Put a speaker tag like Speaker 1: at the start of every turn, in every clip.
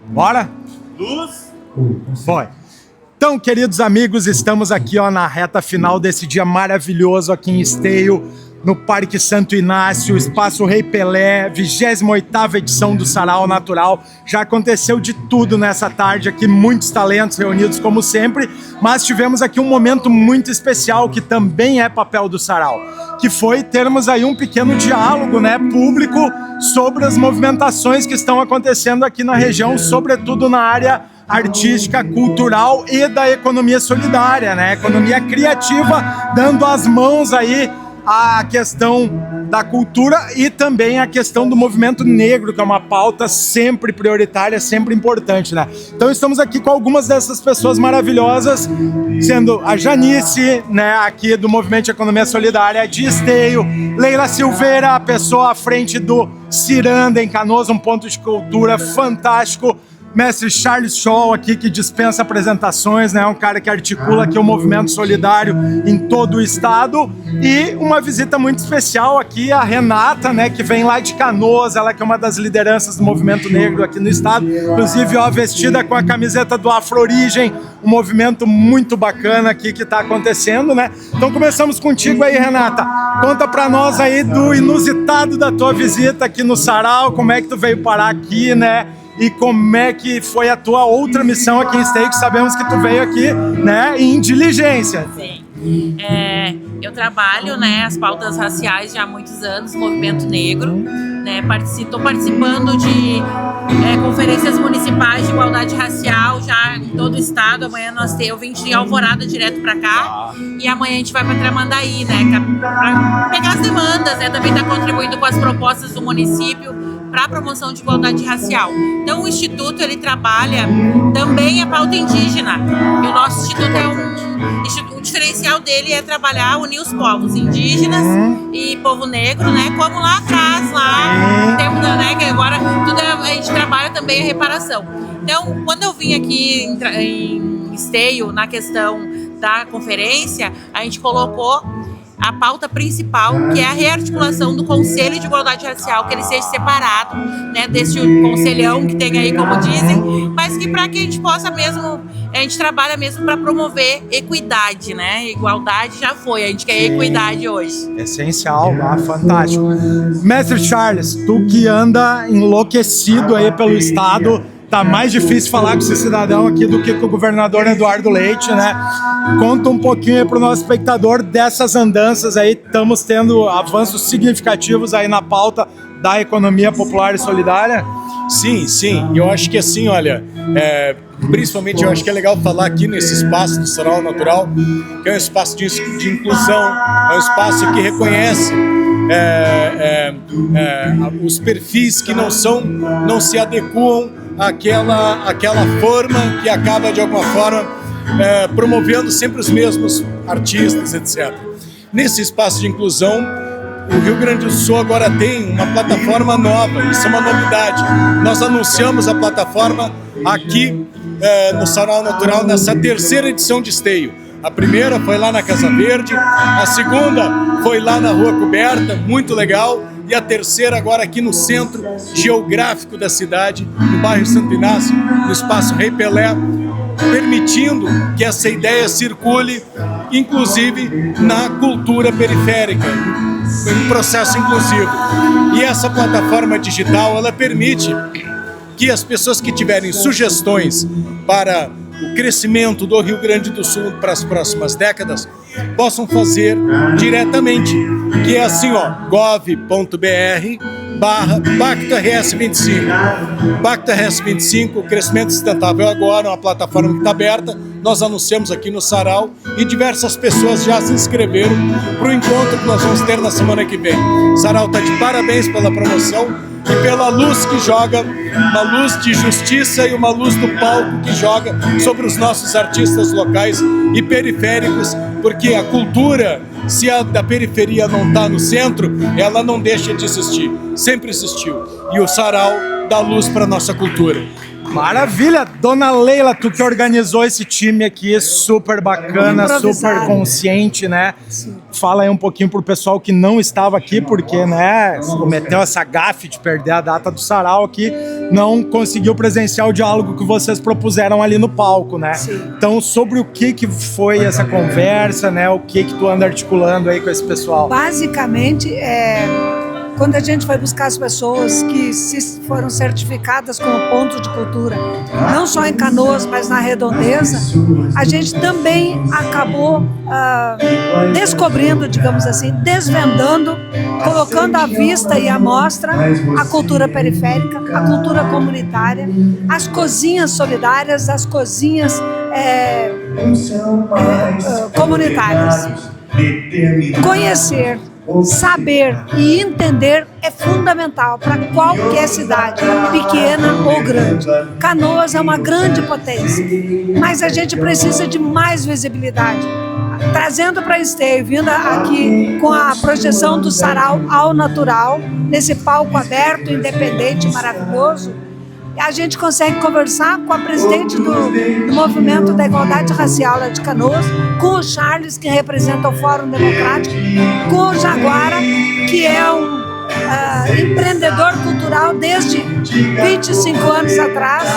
Speaker 1: Bora?
Speaker 2: Luz.
Speaker 1: Foi. Então, queridos amigos, estamos aqui na reta final desse dia maravilhoso aqui em Esteio, no Parque Santo Inácio, Espaço Rei Pelé, 28ª edição do Sarau Natural. Já aconteceu de tudo nessa tarde aqui, muitos talentos reunidos como sempre, mas tivemos aqui um momento muito especial que também é papel do Sarau, que foi termos aí um pequeno diálogo, público sobre as movimentações que estão acontecendo aqui na região, sobretudo na área artística, cultural e da economia solidária, economia criativa, dando as mãos aí a questão da cultura e também a questão do movimento negro, que é uma pauta sempre prioritária, sempre importante, Então estamos aqui com algumas dessas pessoas maravilhosas, sendo a Janice, aqui do Movimento de Economia Solidária de Esteio, Leila Silveira, a pessoa à frente do Ciranda, em Canoas, um ponto de cultura fantástico, Mestre Charles Scholl aqui, que dispensa apresentações, um cara que articula aqui o movimento solidário em todo o estado, e uma visita muito especial aqui, a Renata, que vem lá de Canoas, ela que é uma das lideranças do movimento negro aqui no estado, inclusive vestida com a camiseta do Afro Origem, um movimento muito bacana aqui que está acontecendo, Então começamos contigo aí, Renata, conta pra nós aí do inusitado da tua visita aqui no Sarau, como é que tu veio parar aqui, E como é que foi a tua outra missão aqui em Esteio, que sabemos que tu veio aqui, em diligência.
Speaker 3: Sim. Eu trabalho, as pautas raciais já há muitos anos, movimento negro, Estou participando de conferências municipais de igualdade racial já em todo o estado. Amanhã eu vim de Alvorada direto para cá e amanhã a gente vai para Tramandaí, para pegar as demandas, também está contribuindo com as propostas do município para a promoção de igualdade racial. Então o Instituto, ele trabalha também a pauta indígena, e o nosso Instituto o diferencial dele é trabalhar, unir os povos indígenas e povo negro, como lá atrás, no tempo que agora tudo a gente trabalha também a reparação. Então, quando eu vim aqui em Esteio, na questão da conferência, a gente colocou a pauta principal, que é a rearticulação do Conselho de Igualdade Racial, que ele seja separado, desse conselhão que tem aí, como dizem, mas que para que a gente possa mesmo, a gente trabalha mesmo para promover equidade, Igualdade já foi, a gente quer equidade hoje.
Speaker 1: Essencial, fantástico. Mestre Charles, tu que anda enlouquecido aí pelo estado, tá mais difícil falar com esse cidadão aqui do que com o governador Eduardo Leite, Conta um pouquinho aí pro nosso espectador dessas andanças aí, estamos tendo avanços significativos aí na pauta da economia popular e solidária?
Speaker 2: Sim, eu acho que assim, olha, principalmente eu acho que é legal falar aqui nesse espaço do Sarau Natural, que é um espaço de inclusão, é um espaço que reconhece os perfis que não se adequam àquela forma que acaba de alguma forma promovendo sempre os mesmos artistas, etc. Nesse espaço de inclusão, o Rio Grande do Sul agora tem uma plataforma nova, isso é uma novidade. Nós anunciamos a plataforma aqui no Sarau Natural, nessa terceira edição de Esteio. A primeira foi lá na Casa Verde, a segunda foi lá na Rua Coberta, muito legal, e a terceira agora aqui no centro geográfico da cidade, no bairro Santo Inácio, no Espaço Rei Pelé, permitindo que essa ideia circule, inclusive na cultura periférica, um processo inclusivo. E essa plataforma digital, ela permite que as pessoas que tiverem sugestões para o crescimento do Rio Grande do Sul para as próximas décadas possam fazer diretamente, que é assim, gov.br/Pacto RS25. Pacto RS25, Crescimento Sustentável Agora, uma plataforma que está aberta. Nós anunciamos aqui no Sarau e diversas pessoas já se inscreveram para o encontro que nós vamos ter na semana que vem. O Sarau está de parabéns pela promoção e pela luz que joga, uma luz de justiça e uma luz do palco que joga sobre os nossos artistas locais e periféricos, porque a cultura, se a da periferia não está no centro, ela não deixa de existir, sempre existiu. E o Sarau dá luz para a nossa cultura.
Speaker 1: Maravilha! Dona Leila, tu que organizou esse time aqui, super bacana, super consciente, né?
Speaker 4: Sim.
Speaker 1: Fala aí um pouquinho pro pessoal que não estava aqui, porque, né, cometeu essa gafe de perder a data do sarau aqui, não conseguiu presenciar o diálogo que vocês propuseram ali no palco, né?
Speaker 4: Sim.
Speaker 1: Então, sobre o que foi essa conversa, né? O que tu anda articulando aí com esse pessoal?
Speaker 4: Basicamente, quando a gente foi buscar as pessoas que foram certificadas como ponto de cultura, não só em Canoas, mas na Redondeza, a gente também acabou descobrindo, digamos assim, desvendando, colocando à vista e à mostra a cultura periférica, a cultura comunitária, as cozinhas solidárias, as cozinhas comunitárias. Conhecer, saber e entender é fundamental para qualquer cidade, pequena ou grande. Canoas é uma grande potência, mas a gente precisa de mais visibilidade. Trazendo para Esteio, vindo aqui com a projeção do sarau ao natural, nesse palco aberto, independente, maravilhoso, a gente consegue conversar com a presidente do Movimento da Igualdade Racial lá de Canoas, com o Charles, que representa o Fórum Democrático, com o Jaguara, que é um empreendedor cultural desde 25 anos atrás,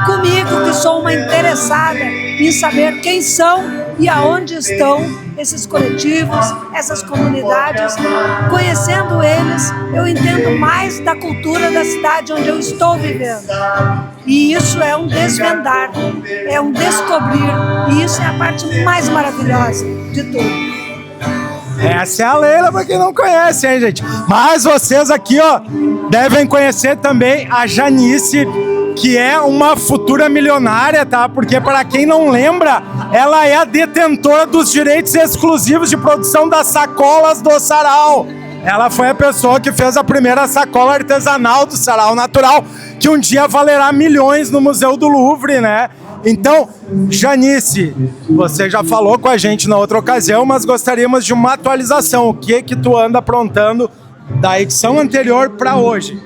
Speaker 4: comigo, que sou uma interessada em saber quem são e aonde estão esses coletivos, essas comunidades. Conhecendo eles, eu entendo mais da cultura da cidade onde eu estou vivendo. E isso é um desvendar, é um descobrir, e isso é a parte mais maravilhosa de tudo.
Speaker 1: Essa é a Leila, pra quem não conhece, hein, gente? Mas vocês aqui, ó, devem conhecer também a Janice, que é uma futura milionária, tá? Porque, para quem não lembra, ela é a detentora dos direitos exclusivos de produção das sacolas do sarau. Ela foi a pessoa que fez a primeira sacola artesanal do sarau natural, que um dia valerá milhões no Museu do Louvre, né? Então, Janice, você já falou com a gente na outra ocasião, mas gostaríamos de uma atualização. O que tu anda aprontando da edição anterior para hoje?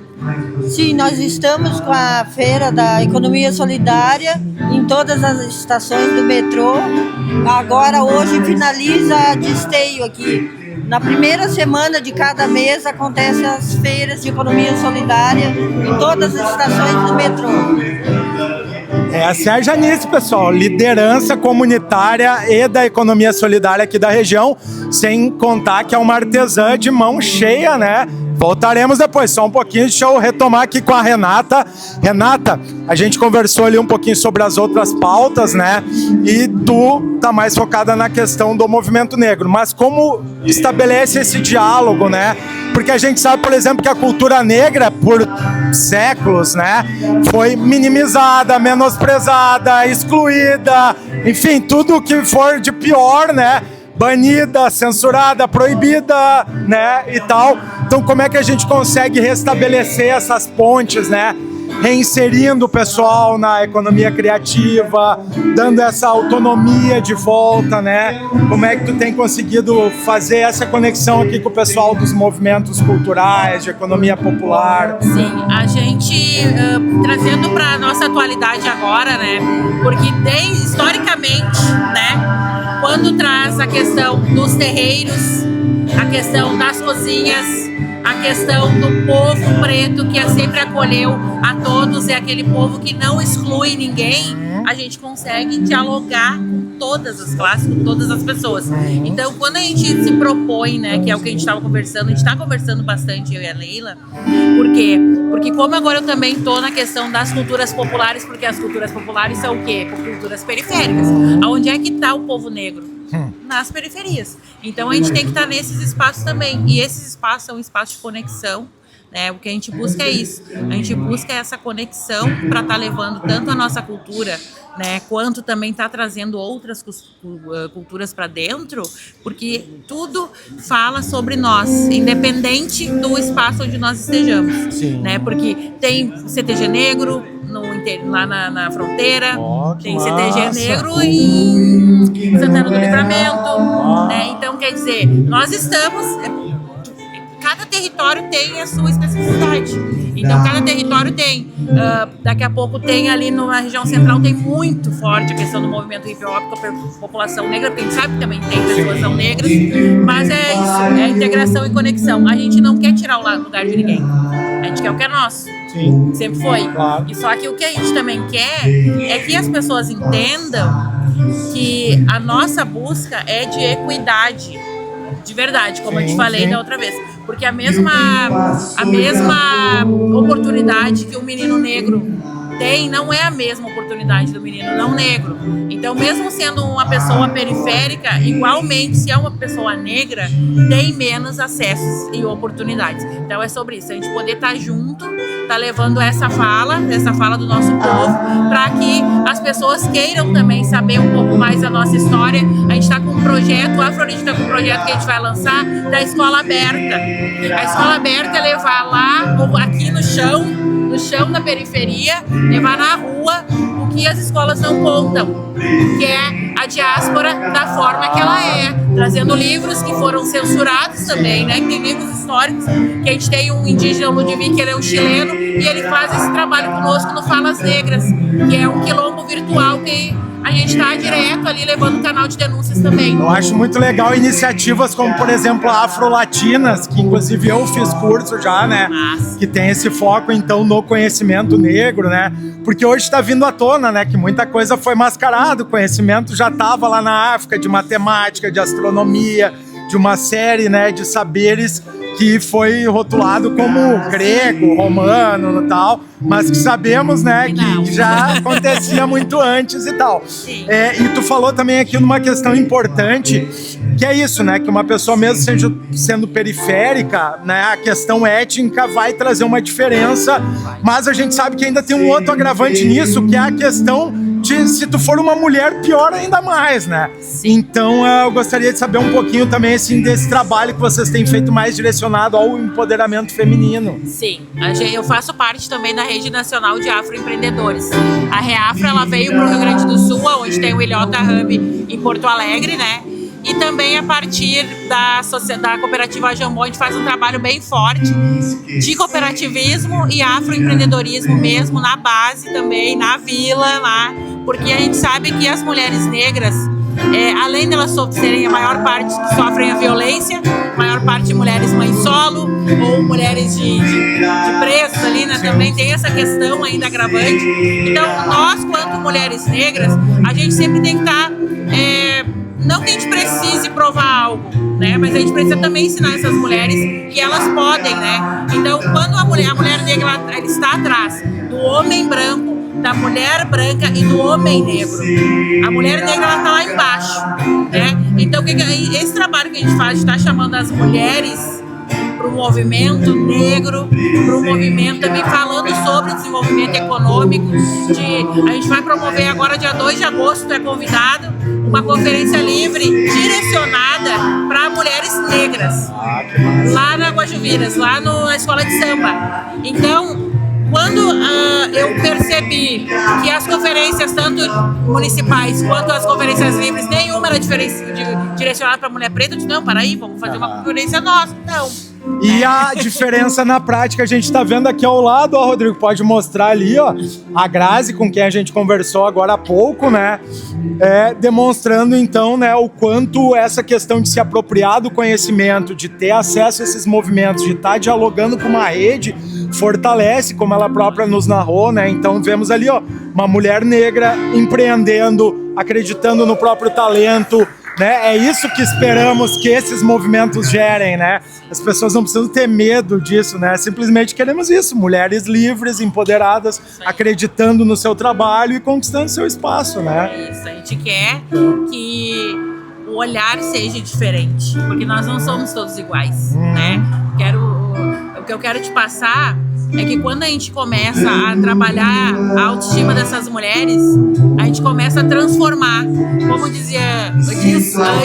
Speaker 5: Sim, nós estamos com a Feira da Economia Solidária em todas as estações do metrô. Agora, hoje, finaliza a de Esteio aqui. Na primeira semana de cada mês acontecem as feiras de economia solidária em todas as estações do metrô.
Speaker 1: Essa é a Janice, pessoal, liderança comunitária e da economia solidária aqui da região, sem contar que é uma artesã de mão cheia, né? Voltaremos depois, só um pouquinho, deixa eu retomar aqui com a Renata. Renata, a gente conversou ali um pouquinho sobre as outras pautas, né? E tu tá mais focada na questão do movimento negro, mas como estabelece esse diálogo, né? Porque a gente sabe, por exemplo, que a cultura negra, por séculos, né, foi minimizada, menosprezada, excluída, enfim, tudo que for de pior, né? Banida, censurada, proibida, né, e tal. Então, como é que a gente consegue restabelecer essas pontes, né? Reinserindo o pessoal na economia criativa, dando essa autonomia de volta, né? Como é que tu tem conseguido fazer essa conexão aqui com o pessoal dos movimentos culturais, de economia popular?
Speaker 3: Sim, a gente trazendo para nossa atualidade agora, né? Porque historicamente, né? Quando traz a questão dos terreiros, a questão das cozinhas, a questão do povo preto que sempre acolheu a todos, é aquele povo que não exclui ninguém, a gente consegue dialogar com todas as classes, com todas as pessoas. Então, quando a gente se propõe, né, que é o que a gente estava conversando, a gente está conversando bastante, eu e a Leila. Por quê? Porque como agora eu também estou na questão das culturas populares, porque as culturas populares são o quê? Culturas periféricas. Aonde é que está o povo negro? Nas periferias. Então a gente tem que estar nesses espaços também. E esses espaços são espaços de conexão, né? O que a gente busca é isso. A gente busca essa conexão para estar levando tanto a nossa cultura, né, quanto também está trazendo outras culturas para dentro, porque tudo fala sobre nós, independente do espaço onde nós estejamos.
Speaker 1: Sim.
Speaker 3: Né? Porque tem CTG negro lá na fronteira, tem CTG negro em Santana do Livramento, né? Então, quer dizer, nós estamos... Cada território tem a sua especificidade. Então cada território tem. Daqui a pouco tem ali na região central, tem muito forte a questão do movimento hip hop com a população negra, porque a gente sabe que também tem pessoas não negras, mas é isso, é integração e conexão. A gente não quer tirar o lugar de ninguém, a gente quer o que é nosso.
Speaker 1: Sim.
Speaker 3: Sempre foi.
Speaker 1: Claro.
Speaker 3: E só que o que a gente também quer é que as pessoas entendam que a nossa busca é de equidade, de verdade, como eu te falei da outra vez. Porque a mesma oportunidade que o menino negro tem não é a mesma oportunidade do menino não negro. Então, mesmo sendo uma pessoa periférica, igualmente, se é uma pessoa negra, tem menos acessos e oportunidades. Então, é sobre isso. A gente poder estar junto, estar levando essa fala do nosso povo, para que as pessoas queiram também saber um pouco mais da nossa história. A gente está com um projeto, a Afrorid está com um projeto que a gente vai lançar da Escola Aberta. A Escola Aberta é levar lá, aqui no chão da periferia, levar na rua o que as escolas não contam, que é a diáspora da forma que ela é, trazendo livros que foram censurados também, né? Tem livros históricos, que a gente tem um indígena, o Ludwig, que ele é um chileno, e ele faz esse trabalho conosco no Falas Negras, que é um quilombo virtual que a gente está direto ali levando o canal de denúncias também.
Speaker 1: Eu acho muito legal iniciativas como, por exemplo, a Afrolatinas, que inclusive eu fiz curso já, né?
Speaker 3: Nossa.
Speaker 1: Que tem esse foco, então, no conhecimento negro, né? Porque hoje está vindo à tona, né? Que muita coisa foi mascarada, o conhecimento já estava lá na África, de matemática, de astronomia, de uma série, né, de saberes que foi rotulado como grego, romano e tal, mas que sabemos, né, que já acontecia muito antes e tal. E tu falou também aqui numa questão importante, que é isso, né, que uma pessoa mesmo sendo periférica, né, a questão étnica vai trazer uma diferença, mas a gente sabe que ainda tem um outro agravante nisso, que é a questão de, se tu for uma mulher, pior ainda mais, né? Então eu gostaria de saber um pouquinho também assim, desse trabalho que vocês têm feito mais direcionado ao empoderamento feminino.
Speaker 3: Sim, eu faço parte também da Rede Nacional de Afroempreendedores. A Reafro, ela veio para o Rio Grande do Sul, onde tem o Ilhota Hub em Porto Alegre, né? E também a partir da cooperativa Jambô, a gente faz um trabalho bem forte de cooperativismo e afroempreendedorismo mesmo, na base também, na vila lá, porque a gente sabe que as mulheres negras, além de elas serem a maior parte que sofrem a violência, a maior parte de mulheres mães solo ou mulheres de presos ali, né, também tem essa questão ainda agravante. Então, nós, quanto mulheres negras, a gente sempre tem que estar... não que a gente precise provar algo, né? Mas a gente precisa também ensinar essas mulheres que elas podem, né? Então, quando a mulher negra ela está atrás do homem branco, da mulher branca e do homem negro, a mulher negra ela está lá embaixo, né? Então, esse trabalho que a gente faz de estar chamando as mulheres para o movimento negro, para o movimento também falando sobre desenvolvimento econômico. A gente vai promover agora, dia 2 de agosto, tu é convidado, uma conferência livre direcionada para mulheres negras, lá na Guajuviras, lá na escola de samba. Então, quando eu percebi que as conferências, tanto municipais quanto as conferências livres, nenhuma era direcionada para mulher preta, eu disse, não, peraí, vamos fazer uma conferência nossa. Não.
Speaker 1: E a diferença na prática a gente está vendo aqui ao lado, ó, Rodrigo, pode mostrar ali, ó, a Grazi, com quem a gente conversou agora há pouco, né, demonstrando então, né, o quanto essa questão de se apropriar do conhecimento, de ter acesso a esses movimentos, de estar dialogando com uma rede, fortalece, como ela própria nos narrou, né, então vemos ali, ó, uma mulher negra empreendendo, acreditando no próprio talento, né? É isso que esperamos que esses movimentos gerem, né? As pessoas não precisam ter medo disso, né? Simplesmente queremos isso, mulheres livres, empoderadas, acreditando no seu trabalho e conquistando seu espaço, né?
Speaker 3: Isso, a gente quer que o olhar seja diferente, porque nós não somos todos iguais, né? O que eu quero te passar é que quando a gente começa a trabalhar a autoestima dessas mulheres, a gente começa a transformar. Como diz a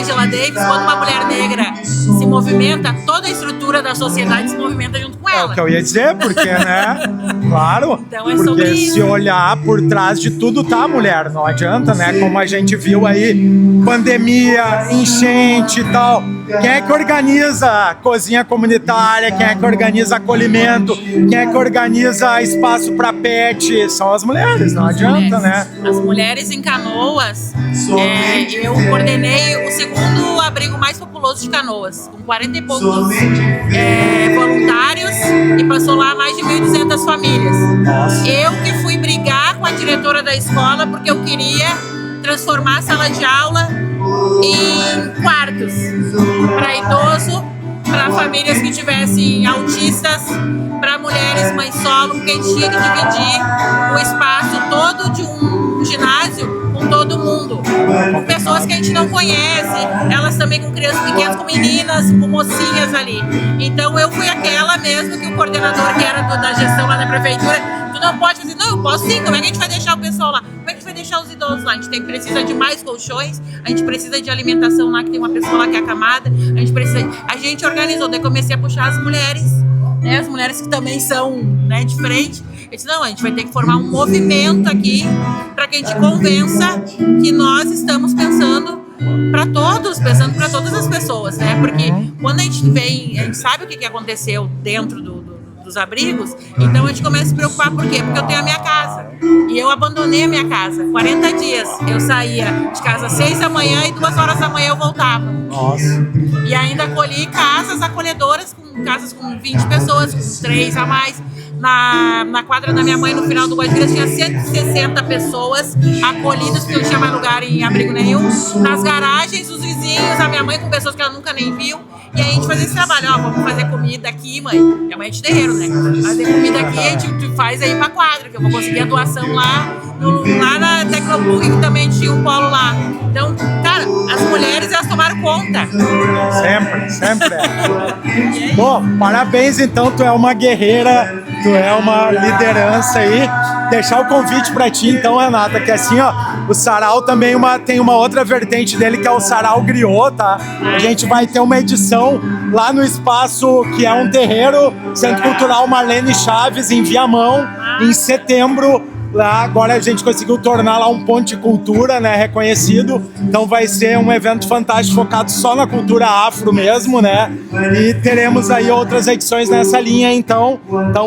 Speaker 3: Angela Davis, quando uma mulher negra se movimenta, toda a estrutura da sociedade se movimenta junto com
Speaker 1: É
Speaker 3: ela.
Speaker 1: o que eu ia dizer, porque, né? Claro.
Speaker 3: Então é sobre
Speaker 1: porque
Speaker 3: isso.
Speaker 1: se olhar por trás de tudo tá a mulher, não adianta, né? Como a gente viu aí, pandemia, enchente e tal. Quem é que organiza a cozinha comunitária? Quem é que organiza acolhimento? Quem é que organiza espaço para pet? São as mulheres, não adianta, né?
Speaker 3: As mulheres em Canoas, eu coordenei o segundo abrigo mais populoso de Canoas, com 40 e poucos voluntários, e passou lá mais de 1.200 famílias. Eu que fui brigar com a diretora da escola porque eu queria transformar a sala de aula em quartos para idoso, para famílias que tivessem autistas, para mulheres mães solo, porque a gente tinha que dividir o espaço todo de um ginásio com todo mundo, com pessoas que a gente não conhece, elas também com crianças pequenas, com meninas, com mocinhas ali. Então eu fui aquela mesmo que o coordenador que era da gestão lá da prefeitura, tu não pode fazer, não, eu posso sim, como é que a gente vai deixar o pessoal lá? Como é que a gente vai deixar os idosos lá? A gente precisa de mais colchões, a gente precisa de alimentação lá, que tem uma pessoa lá que é acamada, a gente organizou, daí comecei a puxar as mulheres, né, as mulheres que também são, né, de frente. Eu disse, não, a gente vai ter que formar um movimento aqui para que a gente convença que nós estamos pensando para todos, pensando para todas as pessoas, né? Porque quando a gente vem, a gente sabe o que aconteceu dentro dos abrigos, então a gente começa a se preocupar. Por quê? Porque eu tenho a minha casa. E eu abandonei a minha casa. 40 dias. Eu saía de casa às 6 da manhã e 2 horas da manhã eu voltava.
Speaker 1: Nossa.
Speaker 3: E ainda acolhi casas acolhedoras, casas com 20 pessoas, com 3 a mais. Na quadra da minha mãe, no final do Guajiras, tinha 160 pessoas acolhidas, porque não tinha mais lugar em abrigo nenhum. Nas garagens, os vizinhos, a minha mãe com pessoas que ela nunca nem viu. E aí a gente fazia esse trabalho, ó, vamos fazer comida aqui, mãe. Minha mãe é de terreiro, né? Fazer comida aqui, a gente faz aí pra quadra, que eu vou conseguir a doação lá na Tecnopug, que também tinha um polo lá. Então, cara, as mulheres, elas tomaram conta.
Speaker 1: Sempre, sempre. Bom, parabéns então, tu é uma guerreira, tu é uma liderança aí. Deixar o convite pra ti então, Renata, que assim, ó, o Sarau também tem uma outra vertente dele, que é o Sarau Griot, tá? A gente vai ter uma edição lá no espaço que é um terreiro, Centro Cultural Marlene Chaves, em Viamão, em setembro. Lá agora a gente conseguiu tornar lá um ponto de cultura, né, reconhecido. Então vai ser um evento fantástico focado só na cultura afro mesmo, né? E teremos aí outras edições nessa linha, então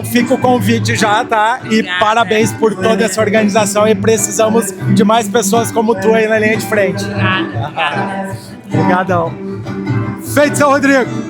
Speaker 1: fica o convite já, tá? E
Speaker 3: Obrigada.
Speaker 1: Parabéns por toda essa organização, e precisamos de mais pessoas como tu aí na linha de frente.
Speaker 3: Obrigada.
Speaker 1: Obrigadão. Feito, seu Rodrigo.